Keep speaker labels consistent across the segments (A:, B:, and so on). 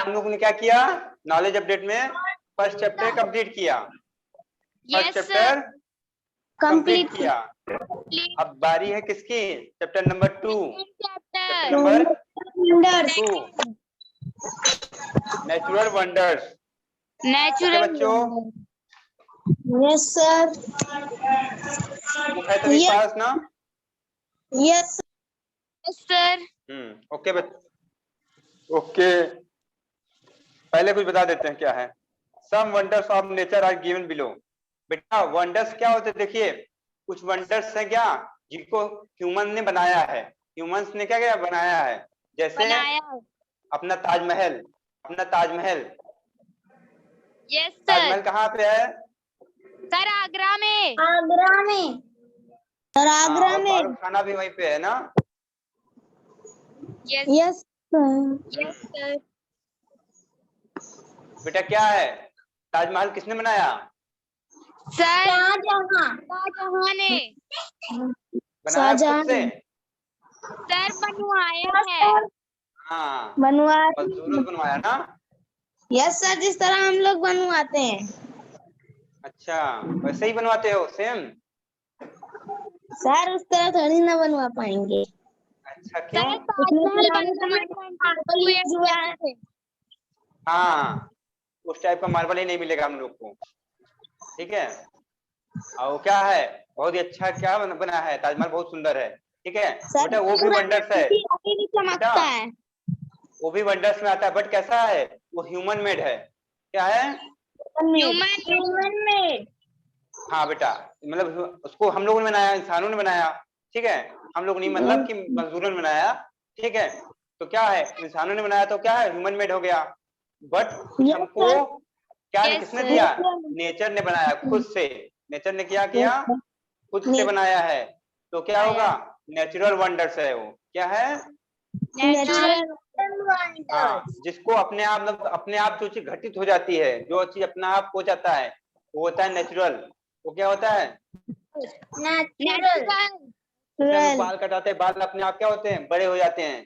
A: हम लोगों ने क्या किया, नॉलेज अपडेट में फर्स्ट चैप्टर कंप्लीट किया, फर्स्ट चैप्टर कंप्लीट किया। अब बारी है किसकी, chapter number 2, chapter number 2, natural wonders. Okay बच्चों,
B: यस सर।
A: बुक है सभी पास ना?
B: Yes sir.
A: ओके बच्चों, ओके पहले कुछ बता देते हैं क्या है। Some wonders of nature are given below. बेटा वंडर्स क्या होते हैं, देखिए कुछ वंडर्स हैं क्या जिनको ह्यूमन ने बनाया है, ह्यूमंस ने क्या क्या बनाया है, जैसे अपना ताजमहल, अपना ताजमहल।
B: Yes sir.
A: ताजमहल कहाँ पे है
B: सर आगरा में। आगरा में सर, आगरा में।
A: फारूक खाना भी वहीं पे है ना?
B: Yes sir. Yes sir.
A: बेटा क्या है, ताजमहल किसने बनाया?
B: सर शाहजहां ने।
A: बनाया खुद से?
B: सर बनवाया है।
A: हाँ
B: बनवाया।
A: मजदूरों से बनवाया ना?
B: यस सर, जिस तरह हम लोग बनवाते हैं।
A: अच्छा वैसे ही बनवाते हो सेम?
B: सर उस तरह थोड़ी ना बनवा पाएंगे।
A: अच्छा क्यों? हाँ उस टाइप का मार्बल ही नहीं मिलेगा हम लोग को, ठीक है। और क्या है, बहुत ही अच्छा क्या बना है, ताजमहल बहुत सुंदर है, ठीक है बेटा। वो भी वंडर्स है बेटा,
B: चमकता है।
A: वो भी वंडर्स में आता है, बट कैसा है वो ह्यूमन मेड है। क्या है?
B: Human made.
A: हाँ बेटा, मतलब उसको हम लोगों ने बनाया, इंसानों ने बनाया, ठीक है। हम लोग नहीं मतलब कि मजदूरों ने बनाया, ठीक है। तो क्या है, इंसानों ने बनाया तो क्या है, ह्यूमन मेड हो गया। बट कुछ हमको क्या किसने दिया, नेचर ने बनाया खुद से। नेचर ने क्या किया, खुद से बनाया है। तो क्या होगा, नेचुरल वंडर्स है वो। क्या है?
B: नेचुरल।
A: हाँ जिसको अपने आप मतलब अपने आप जो चीज घटित हो जाती है, जो चीज अपने आप हो जाता है, वो होता है नेचुरल। वो क्या होता है,
B: नेचुरल।
A: जैसे हम लोग बाल कटाते हैं, बाल अपने आप क्या होते हैं, बड़े हो जाते हैं।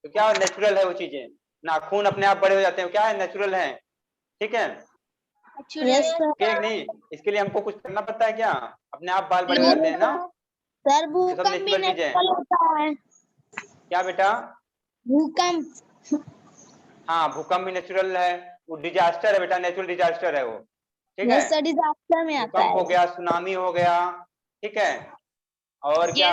A: तो क्या नेचुरल है वो चीजें। नाखून अपने आप बड़े हो जाते हैं, क्या है, नेचुरल है, ठीक है। ठीक नहीं, इसके लिए हमको कुछ करना पड़ता है क्या, अपने आप बाल बड़े हो जाते हैं ना,
B: सर
A: ये सब
B: भूकंप भी
A: नेचुरल चीजें हैं।
B: नेचुरल होता है।
A: क्या बेटा?
B: भूकंप।
A: हाँ भूकंप भी नेचुरल है, वो डिजास्टर है बेटा, नेचुरल डिजास्टर है वो, ठीक है।
B: यस सर, डिजास्टर में आता
A: भूकंप
B: है।
A: हो गया, सुनामी हो गया, ठीक है। और क्या,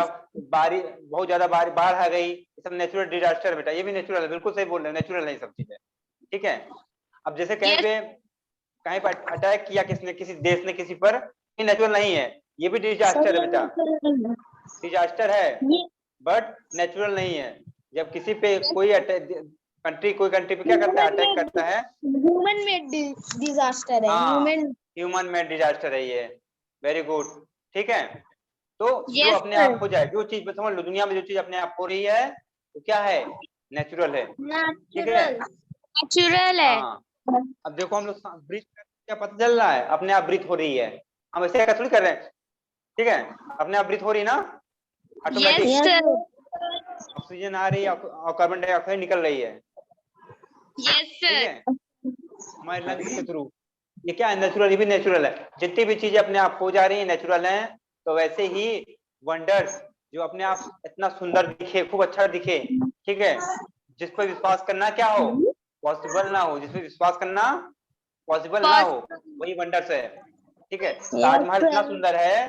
A: बारिश बहुत ज्यादा बाढ़ आ गई, ये सब नेचुरल डिजास्टर है बेटा, ये भी नेचुरल है, बिल्कुल सही बोल रहे हैं, नेचुरल है ये सब चीजें, ठीक है। अब जैसे कहीं पे अटैक किया किसने, किसी देश ने किसी पर, ये नेचुरल नहीं है, ये भी डिजास्टर है बेटा, डिजास्टर है बट नेचुरल नहीं है। जब किसी पे कोई कोई कंट्री पे क्या करता है, अटैक करता है,
B: ह्यूमन मेड डिजास्टर है।
A: हाँ ह्यूमन मेड डिजास्टर है ये, वेरी गुड, ठीक है। तो जो अपने आप हो जाए, जो चीज समझ लो, दुनिया में जो चीज अपने आप हो रही है तो क्या है, नेचुरल है, ठीक है।
B: नेचुरल है।
A: हाँ अब देखो हम लोग ब्रीथ क्या पता चल रहा है, अपने आप ब्रीथ हो रही है, हम ऐसे थोड़ी कर रहे हैं, ठीक है। अपने आप ब्रीथ हो रही है ना, ऑटोमेटिक, ऑक्सीजन आ रही है और कार्बन डाइऑक्साइड निकल रही है, ठीक है, हमारे लंग्स के थ्रू। ये क्या है, नेचुरल, ये भी नेचुरल है। जितनी भी चीजें अपने आप हो जा रही है नेचुरल है। तो वैसे ही वंडर्स जो अपने आप इतना सुंदर दिखे, खूब अच्छा दिखे, ठीक है, जिस पर विश्वास करना क्या हो, पॉसिबल ना हो, जिस पर विश्वास करना पॉसिबल ना हो, वही वंडर्स है, ठीक है। ताजमहल इतना सुंदर है,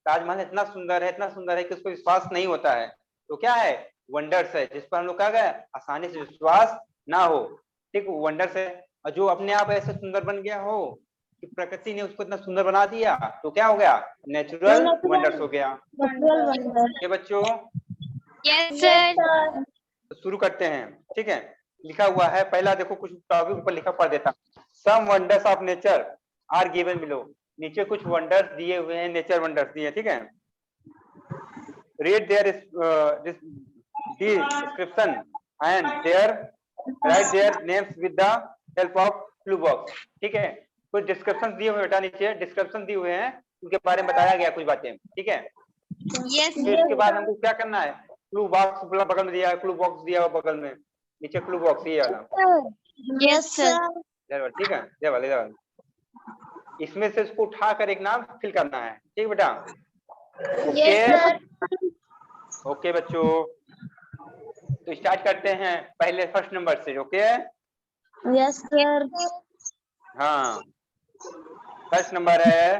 A: ताजमहल इतना सुंदर है, इतना सुंदर है कि उस पर विश्वास नहीं होता है, तो क्या है, वंडर्स है, जिस पर हम लोग क्या गए, आसानी से विश्वास ना हो, ठीक, वंडर्स है। और जो अपने आप ऐसे सुंदर बन गया हो कि प्रकृति ने उसको इतना सुंदर बना दिया, तो क्या हो गया, नेचुरल वंडर्स हो गया। ये बच्चों
B: यस सर।
A: तो शुरू करते हैं, ठीक है। लिखा हुआ है, पहला देखो कुछ टॉपिक ऊपर लिखा पढ़ देता हूं। Some wonders of nature are given below. नीचे कुछ वंडर्स दिए हुए हैं, नेचर वंडर्स दिए, ठीक है। Read their description and there write their names with the help of clue box, ठीक है। कुछ डिस्क्रिप्शन दिए हुए बेटा, नीचे डिस्क्रिप्शन दिए हुए हैं, उनके बारे में बताया गया कुछ बातें, ठीक है। फिर इसके बाद हमको क्या करना है, क्लू बॉक्स बगल में दिया है, क्लू बॉक्स दिया हुआ बगल में, नीचे क्लू बॉक्स ये वाला,
B: यस सर।
A: इधर ठीक है, इधर इसमें से उसको उठाकर एक नाम फिल करना है, ठीक बेटा। ओके ओके बच्चों, तो स्टार्ट करते हैं पहले फर्स्ट नंबर से। Okay
B: yes sir.
A: हाँ, फर्स्ट नंबर है,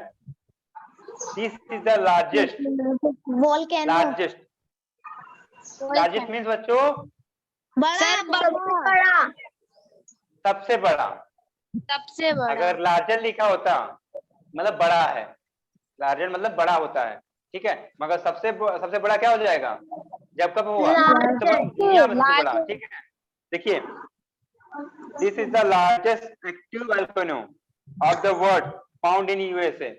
A: this is the largest.
B: Volcano.
A: Largest means बच्चों
B: सर बड़ा।
A: सबसे बड़ा।
B: सबसे बड़ा।
A: अगर लार्जर लिखा होता मतलब बड़ा है, लार्जर मतलब बड़ा होता है, ठीक है। मगर सबसे बड़ा क्या हो जाएगा जब कब हुआ, सबसे बड़ा दुनिया में सबसे बड़ा, ठीक है। देखिए, this is the largest active volcano of the world found in USA.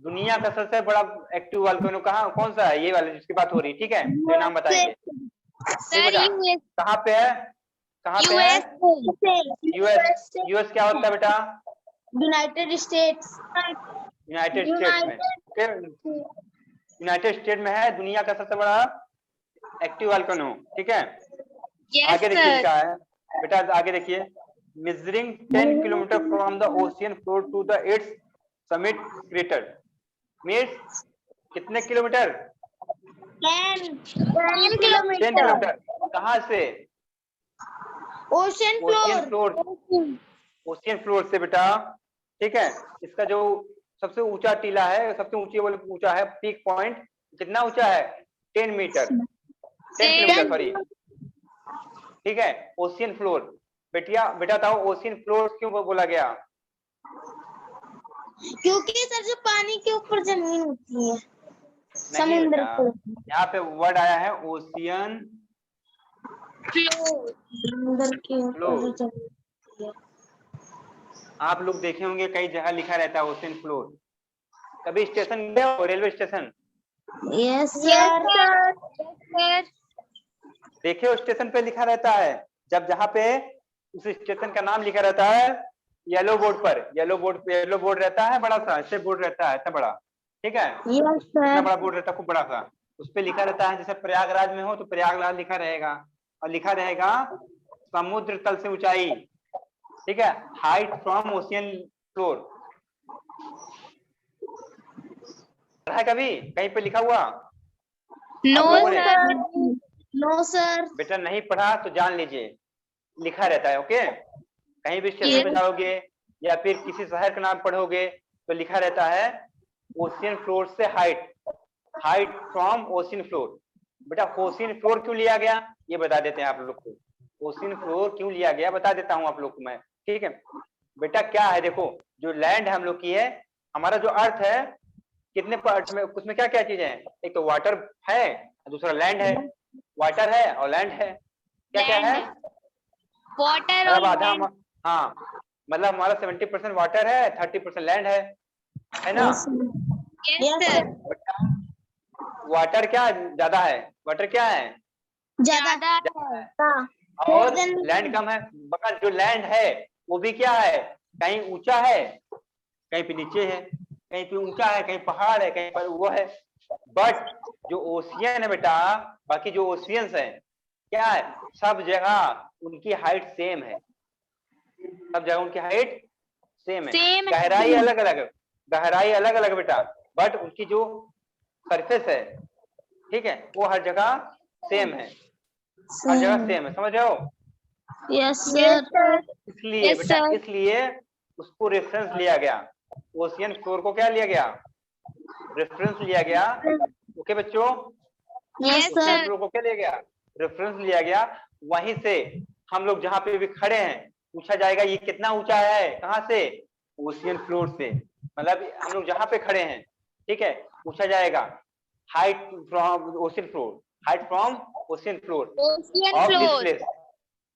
A: दुनिया का सबसे बड़ा एक्टिव वोल्केनो कहाँ, कौन सा है, ये वाला जिसकी बात हो रही है, ठीक है। तो नाम बताएंगे
B: सर
A: कहाँ पे है, कहाँ पे है, यूएस। यूएस क्या होता है बेटा,
B: यूनाइटेड स्टेट्स।
A: यूनाइटेड स्टेट्स में। यूनाइटेड स्टेट में है दुनिया का सबसे बड़ा एक्टिव वोल्केनो, ठीक है। आगे देखिए क्या है बेटा, आगे देखिए, measuring 10 kilometre from the ocean floor to the its summit crater. Means कितने किलोमीटर,
B: 10
A: 10 किलोमीटर। कहाँ से,
B: ओशन फ्लोर।
A: ओशियन फ्लोर से बेटा, ठीक है। इसका जो सबसे ऊंचा टीला है, सबसे ऊंचा है पीक पॉइंट, कितना ऊंचा है, 10 मीटर, 10 किलोमीटर सॉरी, ठीक है। ओशियन फ्लोर बेटा बताओ ओशियन फ्लोर क्यों बोला गया,
B: क्योंकि सर जो पानी के ऊपर जमीन होती है,
A: नहीं बेटा, यहाँ पे वर्ड आया है ओशियन
B: समुद्र के ऊपर।
A: आप लोग देखे होंगे कई जगह लिखा रहता है ओशियन फ्लोर। कभी स्टेशन गए हो, रेलवे स्टेशन?
B: Yes sir.
A: देखे हो स्टेशन पे लिखा रहता है, जब जहाँ पे उस स्टेशन का नाम लिखा रहता है येलो बोर्ड पर, येलो बोर्ड रहता है बड़ा सा, ऐसे बोर्ड रहता है इतना बड़ा, ठीक है। इतना बड़ा बोर्ड रहता है खूब बड़ा सा, उस पे लिखा रहता है, जैसे प्रयागराज में हो तो प्रयागराज लिखा रहेगा, और लिखा रहेगा समुद्र तल से ऊंचाई, ठीक है, हाइट फ्रॉम ओशियन फ्लोर। है कभी कहीं पे लिखा हुआ?
B: No sir.
A: बेटा नहीं पढ़ा तो जान लीजिए, लिखा रहता है। ओके, कहीं भी स्टेशन पे जाओगे या फिर किसी शहर का नाम पढ़ोगे तो लिखा रहता है ओशियन फ्लोर से हाइट फ्रॉम ओशियन फ्लोर। बेटा ओशियन फ्लोर क्यों लिया गया ये बता देते हैं आप लोग को, ओशियन फ्लोर क्यों लिया गया बता देता हूँ आप लोग को मैं, ठीक है। बेटा क्या है, देखो जो लैंड हम लोग की है, हमारा जो अर्थ है, कितने पार्ट में, उसमें क्या क्या चीजें हैं, एक तो वाटर है, दूसरा लैंड है, वाटर है और लैंड है, क्या क्या है,
B: वाटर
A: मतलब
B: और
A: आधा, हाँ मतलब हमारा 70% वाटर है, 30% लैंड है ना। वाटर क्या ज्यादा है, वाटर क्या है
B: ज्यादा
A: और लैंड कम है, मगर जो लैंड है वो भी क्या है, कहीं ऊंचा है कहीं पे नीचे है, कहीं पे ऊंचा है कहीं पहाड़ है कहीं पर वो है। बट जो ओशियन है बेटा, बाकी जो ओशियंस है क्या है, सब जगह उनकी हाइट सेम है, सब जगह उनकी हाइट सेम है, गहराई अलग अलग बेटा, बट उनकी जो सरफेस है, ठीक है, वो हर जगह सेम है, हर जगह सेम है, समझ रहे हो?
B: Yes sir.
A: इसलिए बेटा इसलिए उसको रेफरेंस लिया गया, ओशियन फ्लोर को क्या लिया गया, रेफरेंस लिया गया। ओके बच्चों,
B: यस
A: ओशियन
B: सर।
A: फ्लोर को क्या लिया गया, रेफरेंस लिया गया। वहीं से हम लोग जहाँ पे भी खड़े हैं पूछा जाएगा ये कितना ऊंचा है, कहाँ से, ओशियन फ्लोर से, मतलब हम लोग जहाँ पे खड़े हैं, ठीक है, पूछा जाएगा height from ocean floor, height from ocean floor of this place,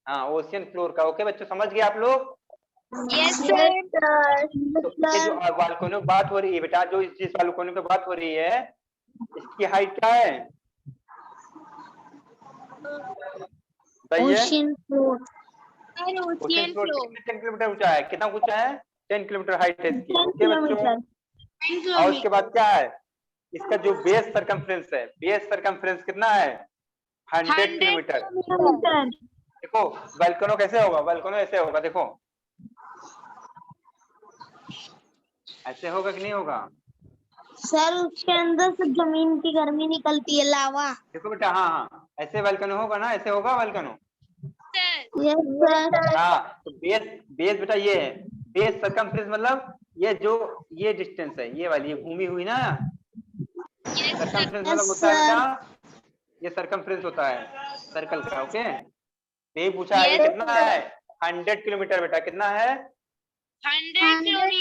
A: हाँ ओशियन फ्लोर का। ओके बच्चों समझ गए आप लोग?
B: Yes sir.
A: तो ये जो बालकोनियों की बात हो रही है बेटा, जो जिस बालकोनियों की बात हो रही है इसकी हाइट क्या है बताइए?
B: Ocean floor.
A: ओशियन फ्लोर कितने 10 किलोमीटर ऊंचा है, कितना ऊंचा है, 10 किलोमीटर हाइट है इसकी। ओके बच्चों, और उसके बाद क्या है, इसका जो बेस सरकमफ्रेंस है, बेस सरकमफ्रेंस कितना है, 100 किलोमीटर, देखो वोल्केनो कैसे होगा, वोल्केनो ऐसे होगा, देखो ऐसे होगा कि नहीं होगा?
C: सर उसके अंदर से जमीन की गर्मी निकलती है, लावा।
A: देखो बेटा, हाँ हाँ ऐसे वोल्केनो होगा ना, ऐसे होगा वोल्केनो।
C: Yes sir.
A: हाँ तो बेस, बेस बेटा ये है, बेस सरकमफ्रेंस मतलब ये जो ये डिस्टेंस है, ये वाली ये घूमी हुई ना, सरकमफ्रेंस मतलब
C: यस
A: होता है बेटा,
C: सर।
A: ये सरकमफ्रेंस होता है सर्कल का। ओके, यही पूछा है, ये
B: यस
A: कितना है? 100 किलोमीटर बेटा, कितना है?
B: 100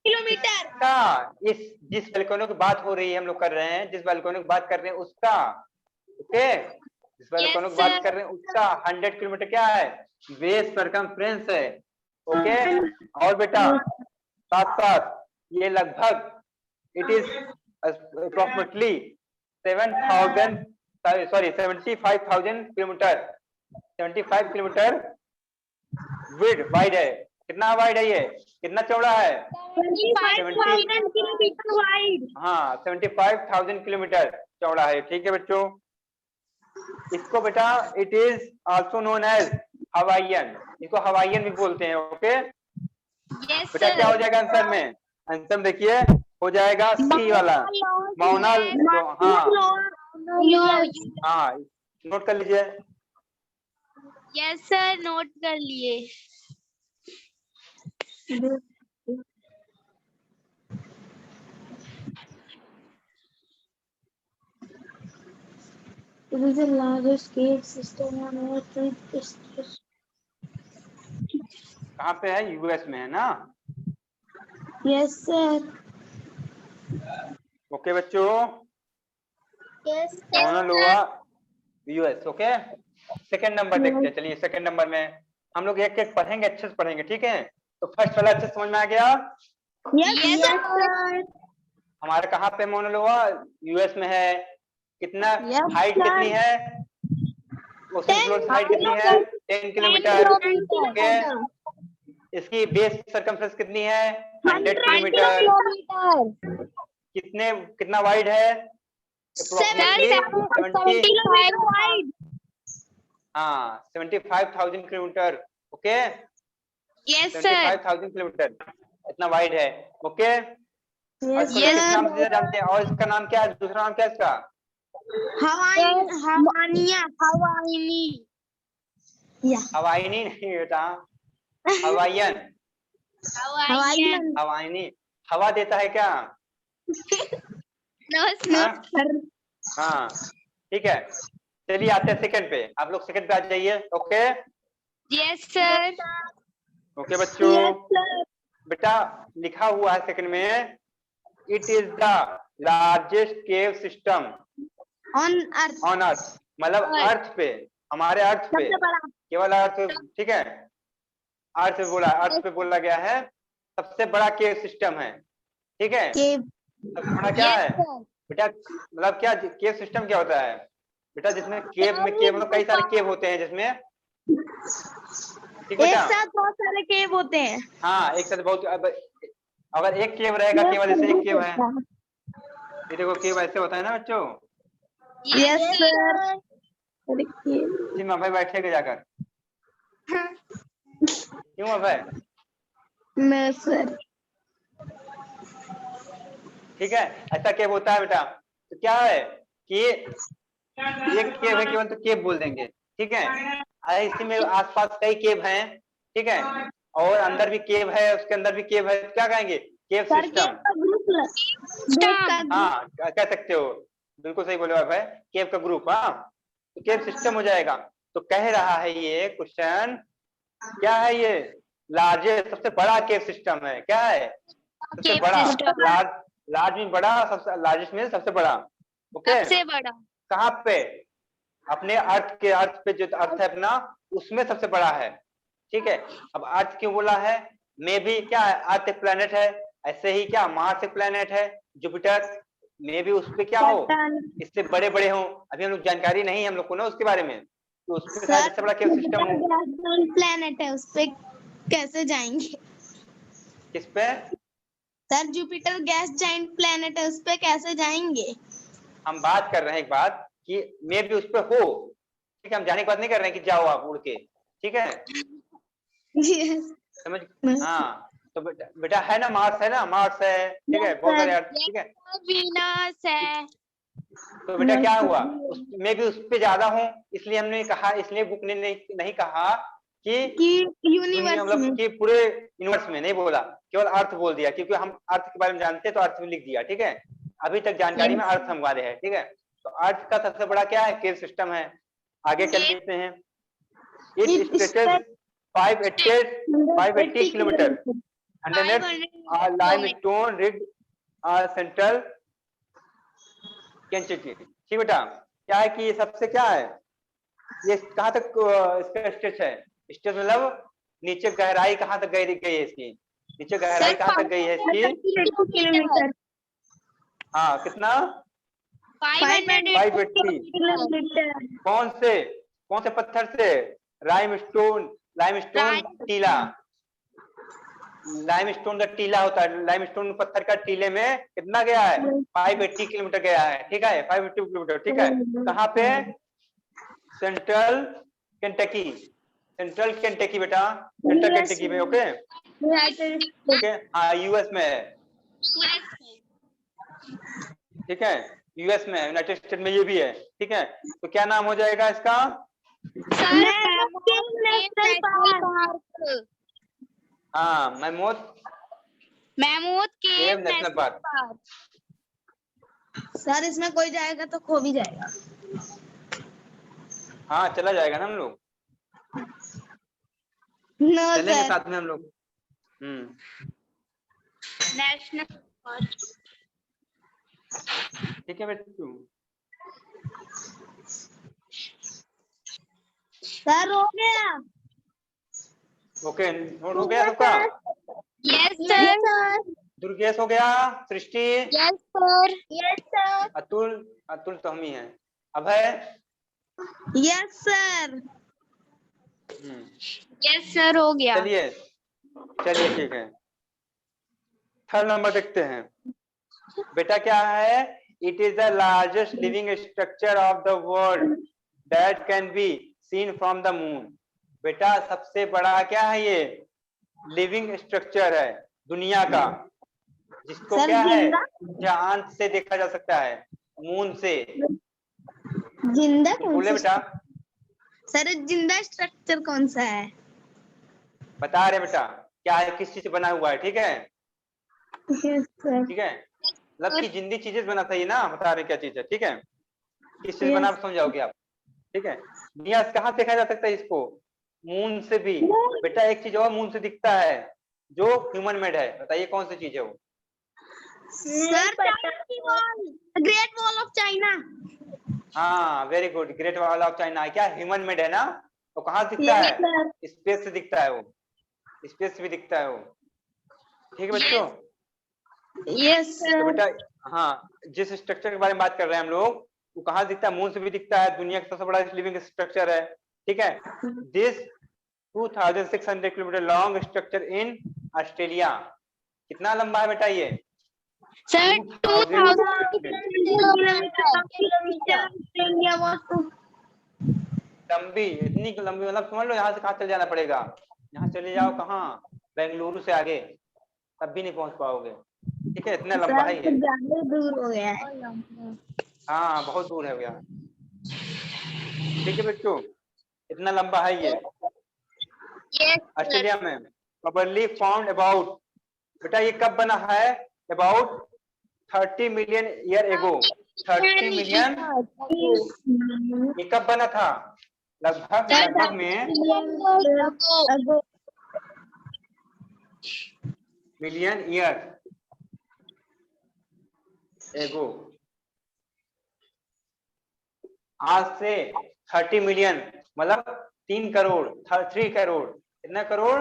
B: किलोमीटर।
A: का इस जिस वोल्केनो की बात हो रही है, हम लोग कर रहे हैं, जिस वोल्केनो की बात कर रहे हैं उसका, ओके, जिस वोल्केनो की बात कर रहे हैं उसका 100 किलोमीटर क्या है? बेस सरकमफ्रेंस है। ओके, और बेटा साथ साथ ये लगभग it is approximately 7,000 sorry 75,000 kilometre, 75 kilometre wid wide है। कितना वाइड है ये, कितना चौड़ा है?
B: 75,000 किलोमीटर वाइड।
A: हाँ 75,000 किलोमीटर चौड़ा है। ठीक है बच्चों, इसको बेटा it is also known as Hawaiian, इसको हवाईयन भी बोलते हैं। ओके
B: यस
A: बेटा, क्या हो जाएगा आंसर में? आंसर देखिए हो जाएगा सी वाला, माउना। हाँ हाँ नोट कर लीजिए।
B: यस सर, नोट कर लिए।
C: It is the largest cave system on Earth.
A: कहाँ पे है? यूएस में है ना?
C: Yes sir.
A: ओके बच्चों,
C: Yes
A: माउना लोआ यूएस। ओके, सेकंड नंबर देखते हैं। चलिए सेकंड नंबर में हम लोग एक एक पढ़ेंगे, अच्छे से पढ़ेंगे, ठीक है? तो फर्स्ट वाला अच्छे से समझ में आ गया?
C: Yes sir.
A: हमारा कहाँ पे माउना लोआ? यूएस में है। कितना
C: Yes
A: हाइट कितनी
C: sir.
A: है? ओशन फ्लोर की हाइट कितनी है? 10 किलोमीटर। ओके, इसकी बेस सरकमफ्रेंस कितनी है? 100 किलोमीटर। कितने कितना वाइड है? Approximately
B: 75 wide.
A: हाँ 75,000 kilometre. Okay,
B: yes sir.
A: 75,000 kilometre इतना वाइड है। ओके, और
C: Yes
A: इसको लोग किस
C: sir.
A: नाम से जानते हैं? और इसका नाम क्या है, दूसरा नाम क्या है इसका?
B: हवाईनी।
C: Yeah.
A: हवाईनी नहीं बेटा, हवाईयन।
B: हवाईयन।
A: हवाईनी हवा देता है क्या?
B: नो
A: हाँ
B: सर।
A: हाँ ठीक है। चलिए आते हैं सेकंड पे, आप लोग सेकंड पे आ जाइए। Okay
B: yes sir.
A: ओके बच्चों,
C: Yes sir.
A: बेटा लिखा हुआ है सेकंड में, it is the largest cave system
C: On Earth.
A: On earth, मतलब अर्थ पे, हमारे अर्थ पे,
C: सबसे बड़ा.
A: केवल अर्थ पे, ठीक है? अर्थ पे बोला, अर्थ पे बोला गया है सबसे बड़ा केव सिस्टम है। ठीक है,
C: Cave.
A: सबसे बड़ा क्या
B: यस
A: है
B: सर।
A: बेटा? मतलब क्या केव सिस्टम क्या होता है बेटा? जिसमें केव में, केव मतलब कई सारे केव होते हैं जिसमें, ठीक
C: एक
A: बेटा?
C: साथ बहुत सारे केव होते हैं.
A: हाँ एक साथ बहुत, अगर एक केव रहेगा, केवल जैसे एक केव है, ये देखो केव ऐसे होता है ना बच्चों।
B: Yes sir.
A: जी मैं भाई बैठेगा जाकर, क्यों है भाई?
C: मैं सर.
A: ठीक है, ऐसा केव होता है बेटा। तो क्या है कि एक केव है केवल, तो केव बोल देंगे। ठीक है, इसी में आसपास कई केव हैं। ठीक है, और अंदर भी केव है, उसके अंदर भी केव है, तो क्या कहेंगे? केव सिस्टम। हाँ कह सकते हो, बिल्कुल सही बोले भाई, केव का ग्रुप। हाँ तो केव सिस्टम हो जाएगा। तो कह रहा है ये क्वेश्चन, क्या है ये? लार्जेस्ट, सबसे बड़ा केव सिस्टम है। क्या है? सबसे
B: केव
A: बड़ा,
B: सिस्टम।
A: लार्ज, लार्ज में बड़ा, सबसे लार्जेस्ट में सबसे बड़ा। ओके,
B: सबसे बड़ा।
A: कहाँ पे? अपने अर्थ के, अर्थ पे जो अर्थ है अपना, उसमें सबसे बड़ा है। ठीक है, अब अर्थ क्यों बोला है? मे भी क्या है, अर्थ एक प्लेनेट है, ऐसे ही क्या मार्स एक प्लेनेट है, जुपिटर मे भी उस पे क्या हो, इससे बड़े बड़े हो। अभी हम लोग जानकारी नहीं है हम लोग को ना उसके बारे में, तो उसके साथ इससे बड़ा केव सिस्टम हो।
C: प्लेनेट है, उस पे कैसे जाएंगे?
A: किस पे?
C: Sir Jupiter gas giant planet है, उस पे कैसे जाएंगे?
A: हम बात कर रहे हैं एक बात कि मे भी उस पे हो। ठीक है, हम जाने की बात नहीं कर रहे हैं कि जाओ आप उड़ के, ठीक है,
C: Yes.
A: समझ। हाँ तो बेटा है ना, मार्स है ना, मार्स है, ठीक है, बहुत सारे अर्थ, ठीक है।
B: वीनस है।
A: तो बेटा क्या हुआ, मैं भी उस पे ज्यादा हूँ, इसलिए हमने कहा, इसलिए बुक ने नहीं कहा कि दुनिया
C: यूनिवर्स
A: मतलब
C: में
A: कि पूरे यूनिवर्स में नहीं बोला, केवल अर्थ बोल दिया, क्योंकि हम अर्थ के बारे में जानते हैं तो अर्थ में लिख दिया, ठीक है। अभी तक जानकारी में अर्थ हमारे है, ठीक है। तो अर्थ का सबसे बड़ा क्या है, केव सिस्टम है। आगे चल लेते हैं। It stretches 580 kilometre underneath limestone ridged central Kentucky. ठीक बेटा, क्या है कि ये सबसे क्या है, ये कहाँ तक इसका स्ट्रेच है, स्ट्रेच मतलब नीचे गहराई कहाँ तक गई है इसकी, नीचे गहराई कहाँ तक गई है इसकी।
C: किलोमीटर।
A: हाँ कितना, 580
C: किलोमीटर।
A: कौन से पत्थर से, लाइमस्टोन टीला, लाइमस्टोन का टीला होता है, लाइमस्टोन पत्थर का टीले में कितना गया है, 580 किलोमीटर गया है, ठीक है, 580 किलोमीटर, ठीक है। कहाँ पे, सेंट्रल केंटकी बेटा, सेंट्रल केंटकी में, ओके ओके, हाँ यूएस में है, ठीक है, यूएस में, यूनाइटेड स्टेट में ये भी है, ठीक है। तो क्या नाम हो जाएगा इसका, हाँ मैमोथ केव नेशनल पार्क।
C: सर इसमें कोई जाएगा तो खो भी जाएगा।
A: हाँ चला जाएगा ना हम लोग,
C: नो
A: चलेंगे
C: सर।
A: साथ में हम लोग।
B: National park.
A: ठीक है बच्चों,
C: सर हो गया।
A: ओके, नोट हो गया सबका,
B: यस सर।
A: दुर्गेश हो गया, Srishti,
B: yes sir.
C: Yes sir.
A: Atul तो हम ही है, Abhay,
C: yes sir.
B: Yes sir हो गया।
A: चलिए ठीक है, थर्ड नंबर देखते हैं। बेटा क्या है, it is the largest living structure of the world that can be seen from the moon. बेटा सबसे बड़ा क्या है, ये लिविंग स्ट्रक्चर है दुनिया का, जिसको क्या है चांद से देखा जा सकता है, मून से।
C: जिंदा
A: बोले बेटा,
C: सर जिंदा स्ट्रक्चर कौन सा है,
A: बता रहे बेटा क्या है, किस चीज से बना हुआ है, ठीक है, ठीक है, मतलब कि जिंदी चीजें बना चाहिए ना, बता रहे क्या चीज है, ठीक है, किस चीज बना समझाओगे आप, ठीक है। दुनिया कहाँ देखा जा सकता है इसको, मून से भी। बेटा एक चीज और मून से दिखता है जो ह्यूमन मेड है, बताइए कौन सी चीज है वो,
C: sir great wall of China.
A: हाँ very good, great wall of China क्या ह्यूमन मेड है ना, तो कहाँ दिखता है, स्पेस से दिखता है वो, स्पेस से भी दिखता है वो, ठीक है बच्चों।
C: यस
A: तो बेटा हाँ, जिस स्ट्रक्चर के बारे में बात कर रहे हैं हम लोग, वो कहाँ दिखता है, मून से भी दिखता है, दुनिया का सबसे बड़ा लिविंग स्ट्रक्चर है, ठीक है। This 2600 kilometre long structure in Australia, कितना लंबा है बेटा ये,
B: सर 2000
A: लंबी, इतनी लंबी, मतलब समझ लो यहाँ से कहाँ चले जाना पड़ेगा, यहाँ चले जाओ कहाँ, बेंगलुरु से आगे, तब भी नहीं पहुंच पाओगे, ठीक है, इतना लंबा है ये,
C: ज्यादा दूर हो गया है।
A: हाँ बहुत दूर है गया, ठीक है बच्चों, इतना लंबा है ये। ऑस्ट्रेलिया में प्रोबेबली फाउंड अबाउट, बेटा ये कब बना है, about 30 million year ago, 30 million, ये कब बना था, लगभग में मिलियन ईयर एगो, आज से 30 मिलियन मतलब 3 करोड़, 3 करोड़, कितना करोड़,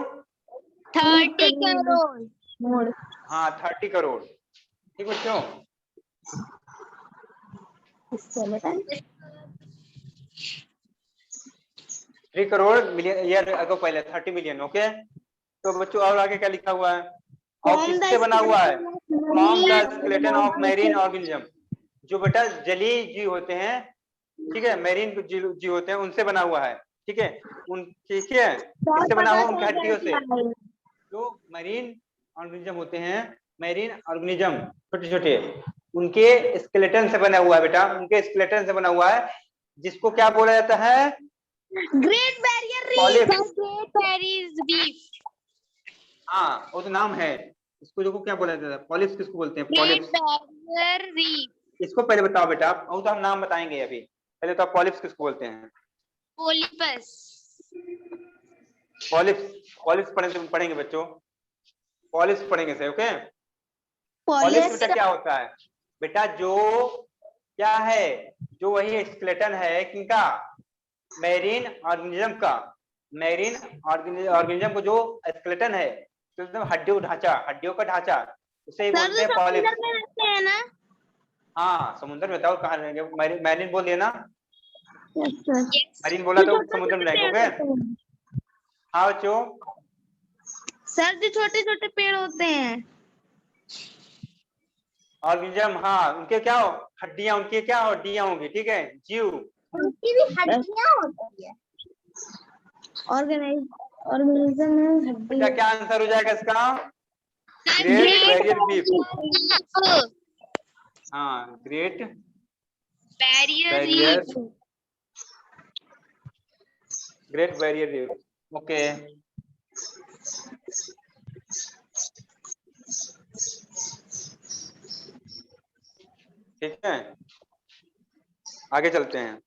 B: 30 करोड़।
A: हाँ 30 करोड़, ठीक बच्चों। 3 करोड़ मिलियन ईयर अगो पहले, 30 मिलियन, ओके। तो बच्चों और आगे क्या लिखा हुआ है, और किससे बना हुआ है, from the skeleton of marine organism, जो बेटा जलीय जीव होते हैं ठीक है, मेरीन जीव होते हैं उनसे बना हुआ है, ठीक है, उन ठीक है, किससे बना हुआ, उनकी हड्डियों से। जो मरीन ऑर्गेनिज्म होते हैं, मेरीन ऑर्गेनिज्म छोटे छोटे, उनके स्केलेटन से बना हुआ है बेटा, उनके स्केलेटन से बना हुआ है, जिसको क्या बोला जाता है,
C: great barrier
A: polyp.
B: Great barrier reef.
A: हाँ वो तो नाम है, इसको जो क्या बोला जाता है, पॉलिप्स किसको बोलते हैं,
B: ग्रेट
A: पॉलिप्स।
B: Barrier reef.
A: इसको पहले बताओ बेटा आप, वो तो हम नाम बताएंगे अभी, पहले तो आप पॉलिप्स किसको बोलते हैं,
B: पोलिपस।
A: पॉलिप्स। पॉलिप्स पढ़ेंगे बच्चों, पॉलिप्स पढ़ेंगे से, ओके। पॉलिप्स
C: पॉलियस
A: बेटा क्या होता है बेटा, जो क्या है, जो वही स्केलेटन है किनका, मेरीन ऑर्गेनिज्म का, मेरीन ऑर्गेनिज्म को जो स्केलेटन है, तो हड्डियों ढांचा, हड्डियों का ढांचा, उसे ही बोलते हैं पॉलिप्स।
C: समुद्र में रहते हैं ना।
A: हाँ समुद्र में, बताओ कहाँ रहेंगे, मैरीन बोल दिया ना,
C: अच्छा।
A: मरीन बोला तो
C: छोटे
A: समुद्र में
C: छोटे
A: रहेंगे,
C: पेड़
A: ओके।
C: होते हैं।
A: हाँ बच्चों,
C: सर जो छोटे छोटे पेड़ होते हैं।
A: ऑर्गेनिज्म, हाँ उनके क्या हो, हड्डियां, उनकी क्या हड्डियां होंगी, ठीक है, जीव।
C: उनकी भी हड्डियां होती है। ऑर्गेनिज्म में हड्डी।
A: बेटा क्या आंसर हो जाएगा इसका, ग्रेट बैरियर रीफ। हाँ great
B: barrier
A: barrier,
B: reef.
A: Great barrier reef, okay. ठीक है, आगे चलते हैं।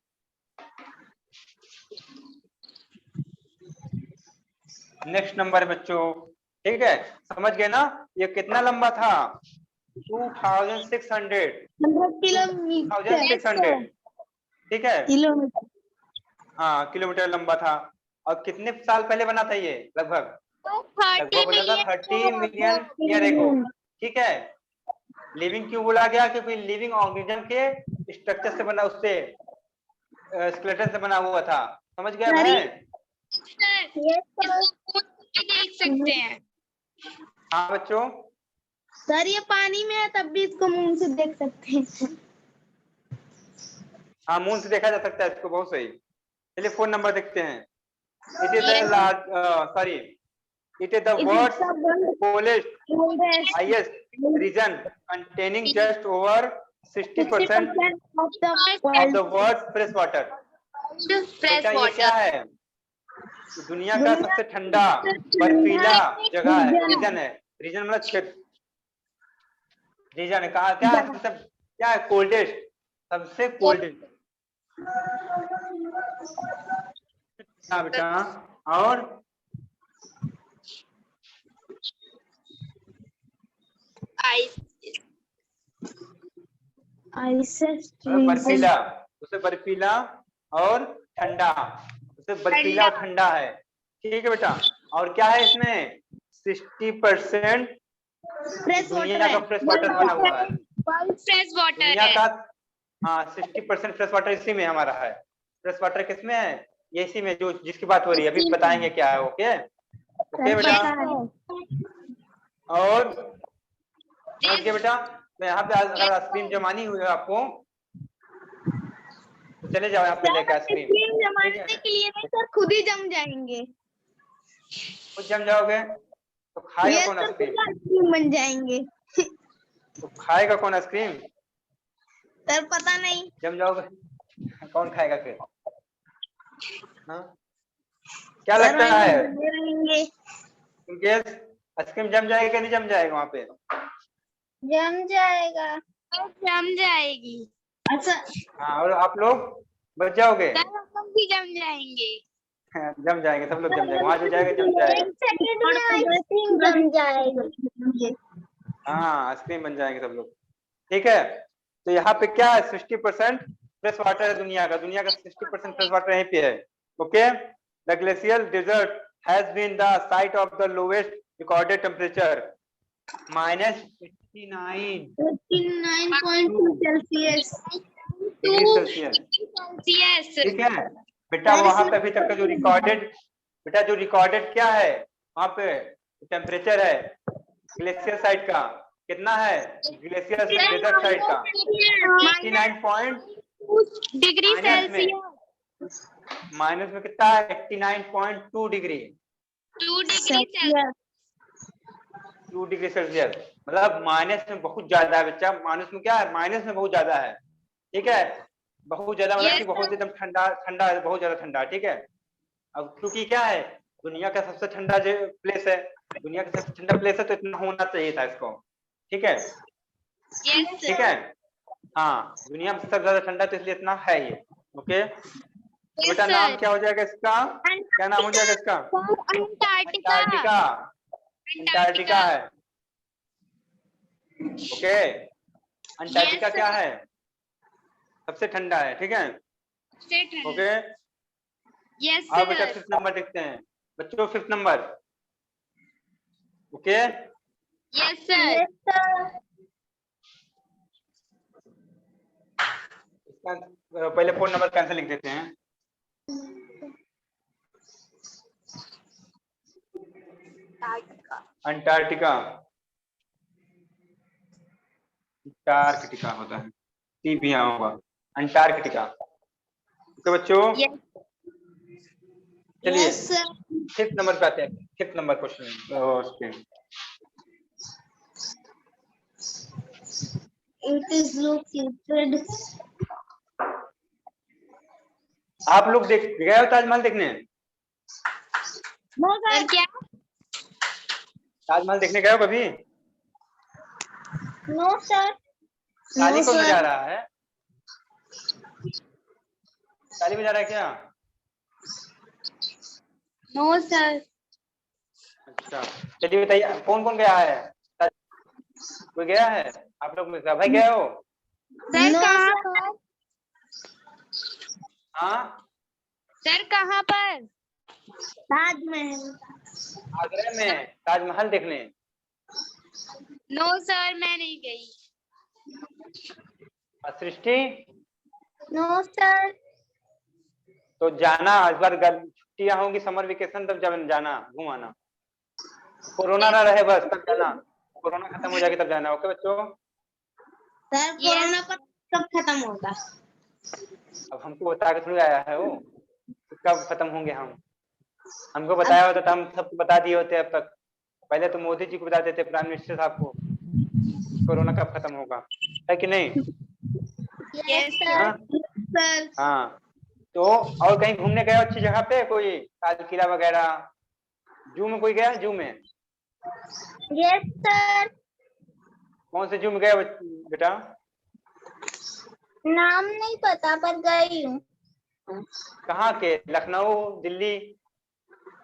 A: नेक्स्ट नंबर है बच्चों, ठीक है, समझ गए ना, ये कितना लंबा था, 2600, 2600, ठीक है,
C: किलोमीटर।
A: हाँ किलोमीटर लंबा था। और कितने साल पहले बना था ये, लगभग
B: 30
A: बना था 30 मिलियन ईयर एगो, ठीक है। लिविंग क्यों बोला गया, क्योंकि लिविंग ऑर्गेनिज्म के स्ट्रक्चर से बना, उससे स्केलेटन से बना हुआ था, समझ गए हैं।
B: देख सकते हैं।
A: हाँ बच्चों,
C: सर ये पानी में है तब भी इसको मुंह से देख सकते हैं।
A: हाँ मून से देखा जा सकता है इसको, बहुत सही। चलिए फोन नंबर देखते हैं। It is the large, sorry, it is the world's coldest highest region containing just over 60% of the world's fresh water.
B: Fresh
A: बेटा ये क्या
B: वाटर।
A: है, दुनिया का सबसे ठंडा बर्फीला जगह है, रीजन है, रीजन मतलब क्षेत्र, रीजन है, कहा क्या है, सबसे क्या है, कोल्डेस्ट, सबसे कोल्डेस्ट। हाँ बेटा, और बर्फीला, उसे बर्फीला और ठंडा, उसे बर्फीला और ठंडा है, ठीक है बेटा। और क्या है इसमें, 60% दुनिया का फ्रेश वाटर बना हुआ है,
B: फ्रेश वाटर
A: दुनिया
B: है।
A: का, हाँ 60% फ्रेश वाटर इसी में हमारा है। फ्रेश वाटर किसमें है, ये इसी में, जो जिसकी बात हो रही है, अभी बताएंगे क्या है, ओके ओके बेटा। और समझ गए बेटा, तो यहाँ पे अगर आइसक्रीम जमानी हुई है आपको, तो चले जाओ यहाँ पे लेके आइसक्रीम,
C: जमाने के लिए नहीं सर, खुद ही जम जाएंगे।
A: खुद जम जाओगे तो खाएगा कौन आइसक्रीम,
C: आइसक्रीम बन जाएंगे।
A: तो खाएगा कौन आइसक्रीम,
C: सर पता नहीं।
A: जम जाओगे कौन खाएगा फिर, हाँ क्या लगता है,
C: रहेंगे।
A: गैस आइसक्रीम जम जाएगा कि नहीं जम जाएगा वहाँ पे,
C: जम जाएगा।
B: जम जाएगी।
C: अच्छा
A: हाँ, और आप लोग बच जाओगे,
B: हम भी जम जाएंगे।
A: जम जाएंगे, सब लोग जम जाएंगे, वहां जो जाएगा जम जाएगा,
C: सेकंड में आइसक्रीम जम जाएगा।
A: हाँ आइसक्रीम बन जाएंगे सब लोग, ठीक है। तो यहाँ पे क्या है, 60% फ्रेश वाटर है दुनिया का, दुनिया का 60% फ्रेश वाटर यहीं पे है, okay. The glacial desert has been the site of the lowest recorded temperature
C: -59.2 Celsius.
A: Degree Celsius, ठीक है बेटा। वहां पे अभी तक का जो रिकॉर्डेड, बेटा जो रिकॉर्डेड क्या है वहां पे टेम्परेचर है ग्लेशियर साइड का, कितना है, ग्लेशियर डेजर्ट साइड का 59.2
B: डिग्री
A: माइनस में,
B: सेल्सियस।
A: माइनस में कितना है? 89.2 degree.
B: 2 degree Celsius.
A: 2 degree Celsius मतलब माइनस में बहुत ज्यादा है बच्चा। माइनस में क्या है? माइनस में बहुत ज्यादा है, ठीक है। बहुत ज्यादा मतलब कि बहुत एकदम ठंडा ठंडा है, बहुत ज्यादा ठंडा, ठीक है। अब क्योंकि क्या है, दुनिया का सबसे ठंडा जो प्लेस है, दुनिया का सबसे ठंडा प्लेस है, तो इतना होना चाहिए था इसको, ठीक है। ठीक है, हाँ, दुनिया में सबसे ज्यादा ठंडा तो इसलिए इतना है ये। ओके, तो बेटा नाम क्या हो जाएगा इसका? क्या नाम हो जाएगा इसका?
B: अंटार्कटिका।
A: अंटार्कटिका। अंटार्कटिका है। ओके, अंटार्कटिका क्या है? सबसे ठंडा है, ठीक है। ओके,
B: यस
A: अब बेटा
B: सर।
A: 5th नंबर देखते हैं बच्चों, 5th number. Okay,
B: yes sir.
A: इसका पहले 4 नंबर कैंसिल लिख देते हैं। अंटार्कटिका, अंटार्कटिका होता है, टी भी यहाँ होगा, अंटार्कटिका। ओके बच्चों, चलिए 5th नंबर पे आते हैं। 5th number question.
C: It is located.
A: आप लोग देख गए हो ताजमहल देखने?
C: No
B: sir
C: sir.
B: क्या?
A: ताजमहल देखने गए हो कभी?
C: No sir.
A: ताली
C: No
A: कौन बजा
C: sir.
A: रहा है? ताली बजा रहा है क्या?
B: No sir.
A: अच्छा, चलिए बताइए कौन कौन गया है? कोई गया है आप लोग में से? भाई गए हो?
B: सर
C: No
B: कहाँ
C: sir.
B: पर?
A: हाँ,
B: सर कहाँ पर?
C: ताजमहल.
A: आगरा में ताजमहल देखने।
B: नो सर मैं नहीं गई।
A: सृष्टि,
C: No sir.
A: तो जाना इस बार, छुट्टियां होंगी, समर वेकेशन, तब जब जाना घुमाना। कोरोना ना रहे बस, तब जाना। कोरोना खत्म हो जाएगी तब जाना। ओके बच्चों,
C: सर कोरोना कब खत्म होगा?
A: अब हमको बता के थोड़ी आया है वो, तो कब खत्म होंगे हम? हमको बताया होता तो हम सबको बता दिए होते अब तक। पहले तो मोदी जी को बताते थे, प्राइम मिनिस्टर साहब को, कोरोना कब खत्म होगा, है कि नहीं?
B: यस
A: हाँ,
C: सर.
A: हाँ। तो और कहीं घूमने गए हो अच्छी जगह पे? कोई लाल किला वगैरह, जू में कोई गया है? जू में
C: Yes sir.
A: कौन से जू में गए बेटा?
C: नाम नहीं पता पर गई हूँ.
A: कहाँ के? लखनऊ, दिल्ली?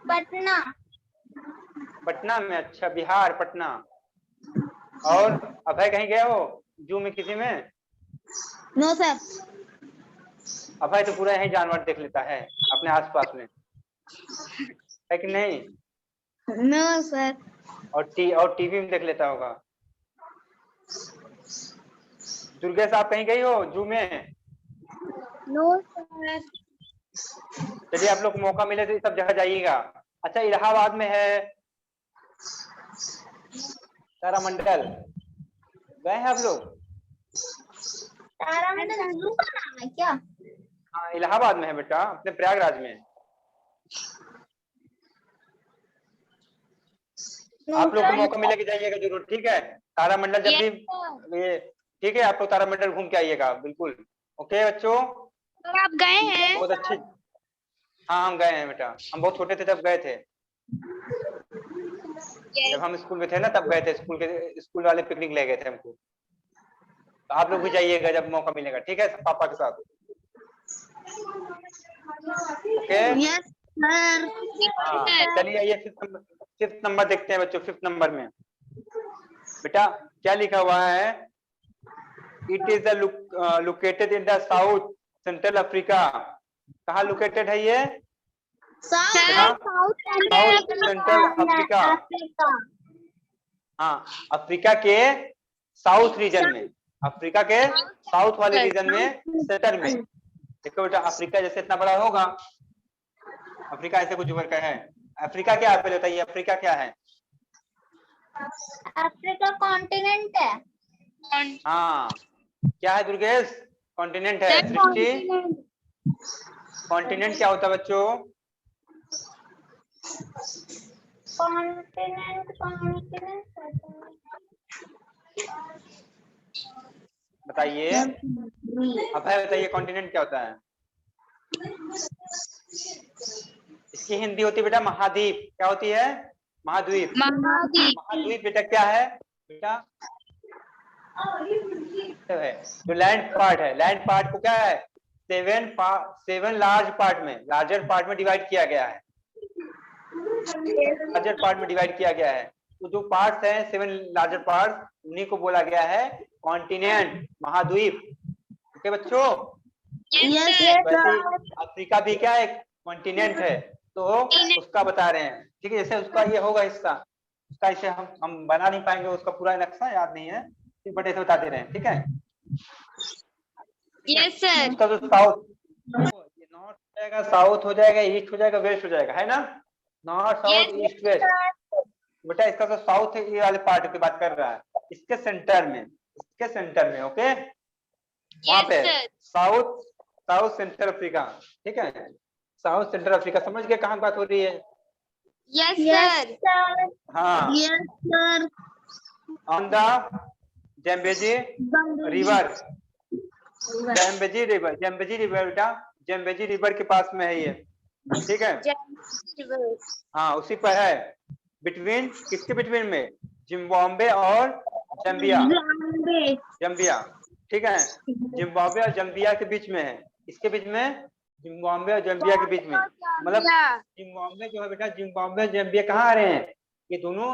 C: पटना.
A: पटना में? अच्छा, बिहार, पटना। और अभय कहीं गए हो जू में किसी में?
C: No sir.
A: अभय तो पूरा यही जानवर देख लेता है अपने आसपास में, है कि नहीं?
C: No sir.
A: और टीवी में देख लेता होगा। दुर्गेश, आप कहीं गई हो जू में?
C: No sir.
A: चलिए, आप लोग को मौका मिले तो ये सब जगह जाइएगा। अच्छा, इलाहाबाद में है तारामंडल, गए हैं आप लोग?
C: तारामंडल जू का नाम है क्या?
A: हाँ, इलाहाबाद में है बेटा, अपने प्रयागराज में। आप लोग को मौका मिले कि जाइएगा जरूर, ठीक है। तारामंडल जब भी ये, ठीक है, आप लोग तारामंडल घूम के आइएगा, बिल्कुल। ओके बच्चों,
B: सर आप गए हैं?
A: बहुत अच्छी। हाँ, हम गए हैं बेटा, हम बहुत छोटे थे तब गए थे। जब हम स्कूल में थे ना तब गए थे, स्कूल वाले पिकनिक ले गए थे हमको। तो आप लोग भी जाइएगा जब मौका मिलेगा, ठीक है, पापा के साथ। Okay,
C: Yes sir.
A: हाँ, चलिए आइए 5th नंबर देखते हैं बच्चों। 5th नंबर में बेटा क्या लिखा हुआ है? It is located in the south central Africa. कहाँ लोकेटेड है ये?
C: South
A: central Africa. हाँ, अफ्रीका के साउथ रीजन में, अफ्रीका के साउथ वाले रीजन में, सेंटर में। देखो बेटा, अफ्रीका जैसे इतना बड़ा होगा, अफ्रीका ऐसे कुछ वर्ग है। अफ्रीका क्या है पहले बताइए, अफ्रीका क्या है?
C: अफ्रीका कॉन्टिनेंट है.
A: हाँ, क्या है दुर्गेश? कॉन्टिनेंट है सृष्टि। कॉन्टिनेंट क्या होता है बच्चों? बताइए, अब है बताइए कॉन्टिनेंट क्या होता है? इसकी हिंदी होती है बेटा महाद्वीप। क्या होती है? महाद्वीप। महाद्वीप बेटा क्या है बेटा? है जो लैंड पार्ट है, लैंड पार्ट को क्या है 7 लार्ज पार्ट में, लार्जर पार्ट में डिवाइड किया गया है। लार्जर पार्ट में डिवाइड किया गया है, तो जो पार्ट्स हैं 7 लार्जर पार्ट्स, उन्हीं को बोला गया है कॉन्टिनेंट, महाद्वीप। ओके बच्चों? वैसे अफ्रीका भी क्या है? कॉन्टिनेंट है, तो उसका बता रहे हैं। ठीक है, जैसे उसका ये होगा हिस्सा, उसका इसे हम बना नहीं पाएंगे, उसका पूरा नक्शा याद नहीं है, बट ऐसे बता दे रहे हैं। ठीक है,
B: यस सर।
A: उसका जो साउथ, नॉर्थ हो जाएगा, साउथ हो जाएगा, ईस्ट हो जाएगा, वेस्ट हो जाएगा, है ना? North south east west. बेटा इसका जो साउथ है, ये वाले पार्ट की बात कर रहा है, इसके सेंटर में, इसके सेंटर में। ओके, वहां पे साउथ, साउथ सेंट्रल अफ्रीका। ठीक है, साउथ सेंट्रल अफ्रीका। समझ गए कहाँ बात हो रही है?
B: Yes sir.
A: हाँ,
C: yes sir.
A: On the Zambezi river, Zambezi river, Zambezi river बेटा, जैम्बेजी रिवर के पास में है ये। ठीक है, हाँ उसी पर है। बिटवीन, किसके बिटवीन में? जिम्बाब्वे और जम्बिया। जम्बिया, ठीक है, जिम्बाब्वे और जम्बिया के बीच में है। इसके बीच में, जिम्बाब्वे और जम्बिया के बीच में, मतलब जिम्बाब्वे जो है बेटा, जिम्बाब्वे और जम्बिया कहाँ आ रहे हैं? ये दोनों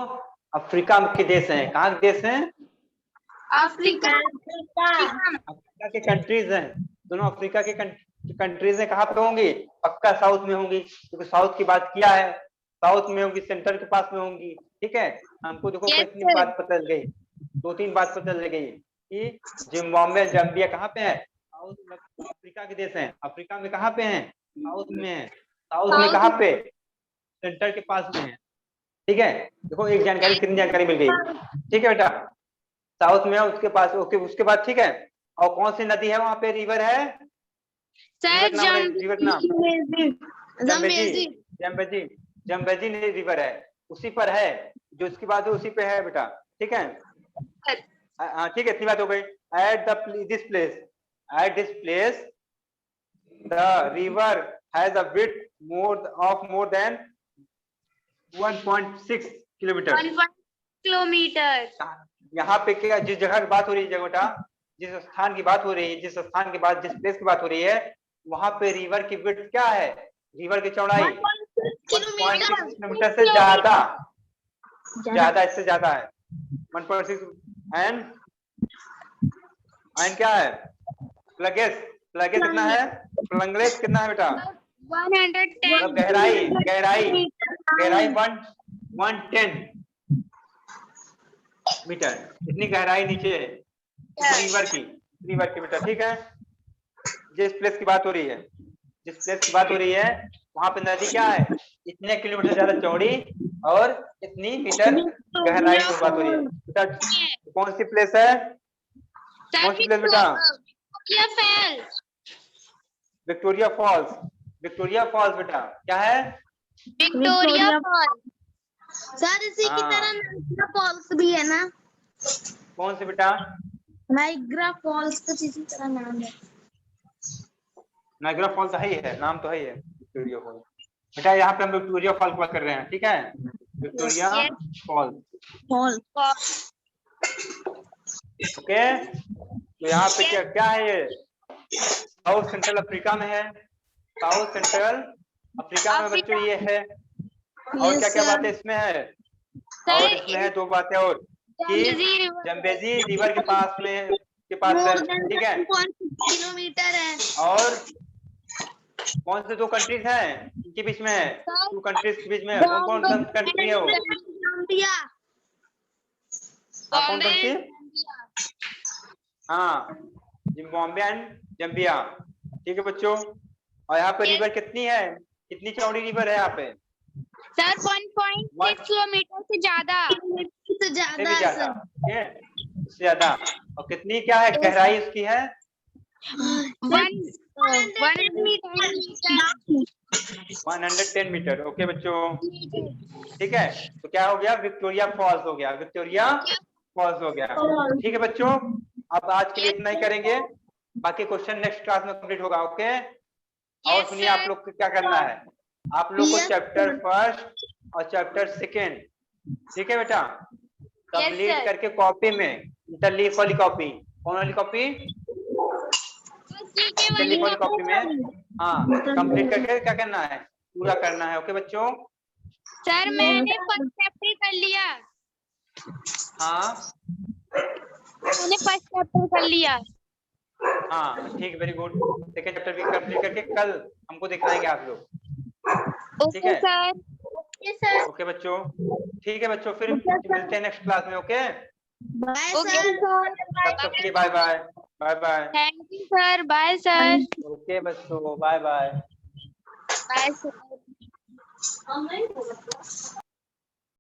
A: अफ्रीका के देश हैं। कहाँ के देश हैं?
B: अफ्रीका।
A: अफ्रीका के कंट्रीज हैं, दोनों अफ्रीका के कंट्रीज हैं। कहाँ पे होंगी? पक्का साउथ में होंगी, क्योंकि साउथ की बात किया है, साउथ में होंगी, सेंटर के पास में होंगी। ठीक है, हमको देखो कितनी बात पता चल गई, 2-3 बात पता चल गई कि जिम्बाब्वे जम्बिया कहाँ पे है? साउथ में, अफ्रीका के देश हैं। अफ्रीका में कहाँ पे हैं? साउथ में है। साउथ में कहाँ पे? सेंटर के पास में है। ठीक है, देखो एक जानकारी, कितनी जानकारी मिल गई। ठीक है बेटा, साउथ में है, उसके पास। ओके, उसके बाद ठीक है, और कौन सी नदी है वहां पे? रिवर है
B: सर
A: रिवर नाम जम्बेजी, जम्बेजी, जम्बेजी रिवर है, उसी पर है। जो उसकी बात है उसी पे है बेटा। ठीक है, हाँ ठीक है, इतनी बात हो गई। At this place, at this place the river has a width more than 1.6 kilometre.
B: 1 kilometre.
A: यहाँ पे क्या, जिस जगह की बात हो रही है बेटा, जिस स्थान की बात हो रही है, जिस स्थान की बात, जिस प्लेस की बात हो रही है, वहां पे रिवर की विड्थ क्या है? रिवर की चौड़ाई 1.6 किलोमीटर से ज्यादा, ज्यादा, इससे ज्यादा है 1.6। एंड क्या है? प्लगेस, प्लगेस कितना है? प्लंगलेस कितना है बेटा?
B: 110।
A: गहराई, गहराई, गहराई 110 मीटर, इतनी गहराई नीचे है रिवर की, रिवर की बेटा। ठीक है, जिस प्लेस की बात हो रही है, जिस प्लेस की बात हो रही है, वहां पे नदी क्या है? इतने किलोमीटर ज्यादा चौड़ी और इतनी मीटर गहराई की बात हो रही है बेटा। कौन सी प्लेस है? कौन सी प्लेस बेटा? विक्टोरिया फॉल्स, विक्टोरिया फॉल्स बेटा। क्या है?
B: Victoria false.
C: सर इसी की तरह नाइग्रा फॉल्स भी है ना?
A: कौन सी बेटा?
C: नाइग्रा फॉल्स का इसी तरह नाम है।
A: नाइग्रा फॉल्स है ही है, नाम तो है ही है विक्टोरिया फॉल्स बेटा। यहाँ पे हम विक्टोरिया फॉल्स बात कर रहे हैं। ठीक है, विक्टोरिया फॉल्स। ओके, तो यहाँ पे क्या क्या है? ये साउथ सेंट्रल अफ्रीका में है, साउथ सेंट्रल अफ्रीका में बच्चों ये है। और क्या क्या बातें इसमें है? और इसमें है 2 बातें और, कि जम्बेजी रिवर के पास में, के पास है। ठीक है,
C: किलोमीटर है।
A: और कौन से 2 कंट्रीज हैं इनके बीच में है? 2 कंट्रीज के बीच में है। कौन कौन सा कंट्री है वो? हाँ, कौन कौन सी? हाँ, जिम्बाब्वे एंड जम्बिया। ठीक है बच्चों, और यहाँ पे रिवर कितनी है? कितनी चौड़ी रिवर है यहाँ पे?
B: सर 1.6 किलोमीटर से ज्यादा,
C: से ज्यादा।
A: उससे ज्यादा। और कितनी क्या है गहराई उसकी है? 110 मीटर। ओके बच्चों, ठीक है। तो क्या हो गया, विक्टोरिया फॉल्स हो गया, विक्टोरिया फॉल्स हो गया। ठीक है बच्चों, अब आज के लिए इतना ही करेंगे, बाकी क्वेश्चन नेक्स्ट क्लास में कंप्लीट होगा। ओके, और सुनिए आप लोग को क्या करना है, आप लोग को चैप्टर फर्स्ट और चैप्टर सेकेंड, ठीक है बेटा, कंप्लीट करके कॉपी में, इंटरलीफ वाली कॉपी, कौन वाली कॉपी, इंटरलीफ वाली कॉपी में, हाँ कंप्लीट करके क्या करना है, पूरा करना है। ओके बच्चों,
B: सर मैंने फर्स्ट चैप्टर कर लिया।
A: हाँ
B: मैंने फर्स्ट चैप्टर कर लिया।
A: हाँ ठीक, वेरी गुड। सेकेंड चैप्टर भी कंप्लीट करके कल हमको दिखाएंगे आप लोग, ठीक
B: ओके
A: है।
B: सर।
A: ओके बच्चों, ठीक है बच्चों, फिर मिलते हैं नेक्स्ट क्लास में। ओके,
B: ओके सर,
A: तब तक के लिए bye bye, bye bye.
B: Thank you sir, bye sir.
A: Okay बच्चों, बाय बाय।
B: Bye sir.